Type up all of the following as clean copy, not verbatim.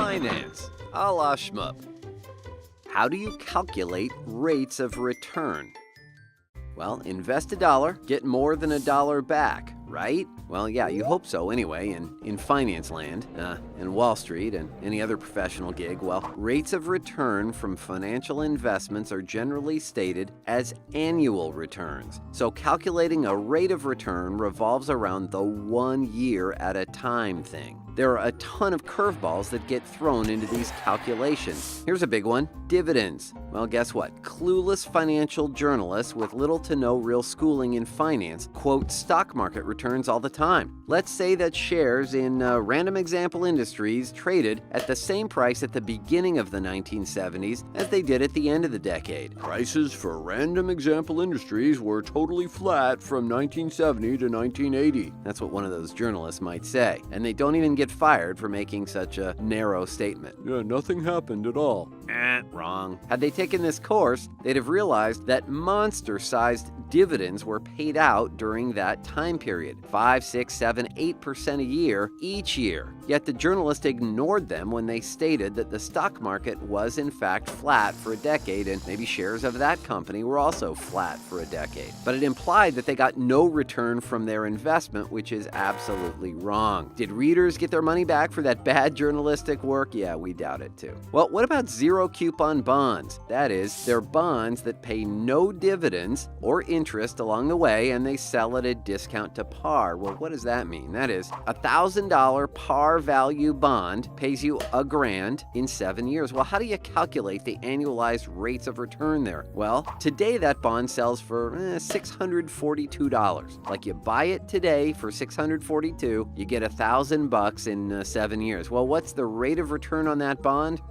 Finance, a la Shmup. How do you calculate rates of return? Well, invest $1, get more than $1 back, right? Well, yeah, you hope so anyway, in finance land, in Wall Street, and any other professional gig. Well, rates of return from financial investments are generally stated as annual returns. So calculating a rate of return revolves around the 1 year at a time thing. There are a ton of curveballs that get thrown into these calculations. Here's a big one: dividends. Well, guess what? Clueless financial journalists with little to no real schooling in finance quote stock market returns all the time. Let's say that shares in Random Example Industries traded at the same price at the beginning of the 1970s as they did at the end of the decade. Prices for Random Example Industries were totally flat from 1970 to 1980. That's what one of those journalists might say. And they don't even get fired for making such a narrow statement. Yeah, nothing happened at all. Wrong. Had they taken this course, they'd have realized that monster-sized dividends were paid out during that time period. 5, 6, 7, 8% a year each year. Yet the journalist ignored them when they stated that the stock market was in fact flat for a decade, and maybe shares of that company were also flat for a decade. But it implied that they got no return from their investment, which is absolutely wrong. Did readers get their money back for that bad journalistic work? Yeah, we doubt it too. Well, what about zero coupon bonds? That is, they're bonds that pay no dividends or interest along the way, and they sell at a discount to par. Well, what does that mean? That is, a $1,000 par value bond pays you $1,000 in 7 years. Well, how do you calculate the annualized rates of return there? Well, today that bond sells for $642. Like, you buy it today for $642, you get $1,000 in 7 years. Well, what's the rate of return on that bond?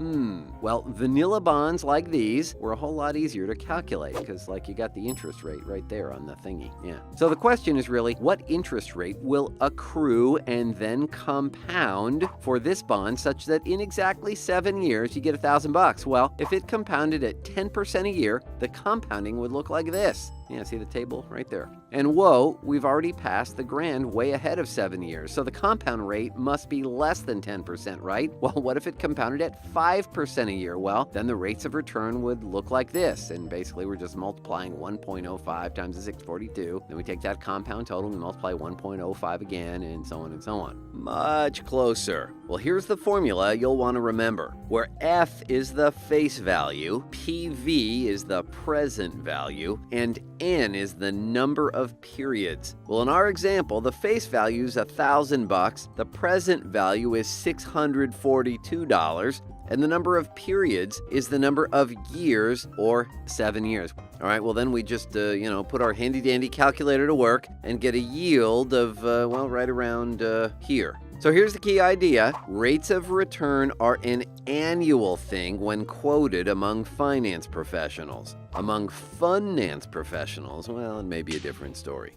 Well, vanilla bonds like these were a whole lot easier to calculate because, like, you got the interest rate right there on the thingy. Yeah. So the question is really, what interest rate will accrue and then compound for this bond such that in exactly 7 years you get $1,000? Well, if it compounded at 10% a year, the compounding would look like this. Yeah, see the table right there. And whoa, we've already passed the grand way ahead of 7 years. So the compound rate must be less than 10%, right? Well, what if it compounded at 5% a year? Well, then the rates of return would look like this. And basically, we're just multiplying 1.05 times the 642. Then we take that compound total, we multiply 1.05 again, and so on and so on. Much closer. Well, here's the formula you'll want to remember, where F is the face value, PV is the present value, and N is the number of periods. Well, in our example, the face value is $1,000, the present value is $642, and the number of periods is the number of years, or 7 years. All right, well, then we just, put our handy-dandy calculator to work and get a yield of, right around here. So here's the key idea. Rates of return are an annual thing when quoted among finance professionals. Among finance professionals, well, it may be a different story.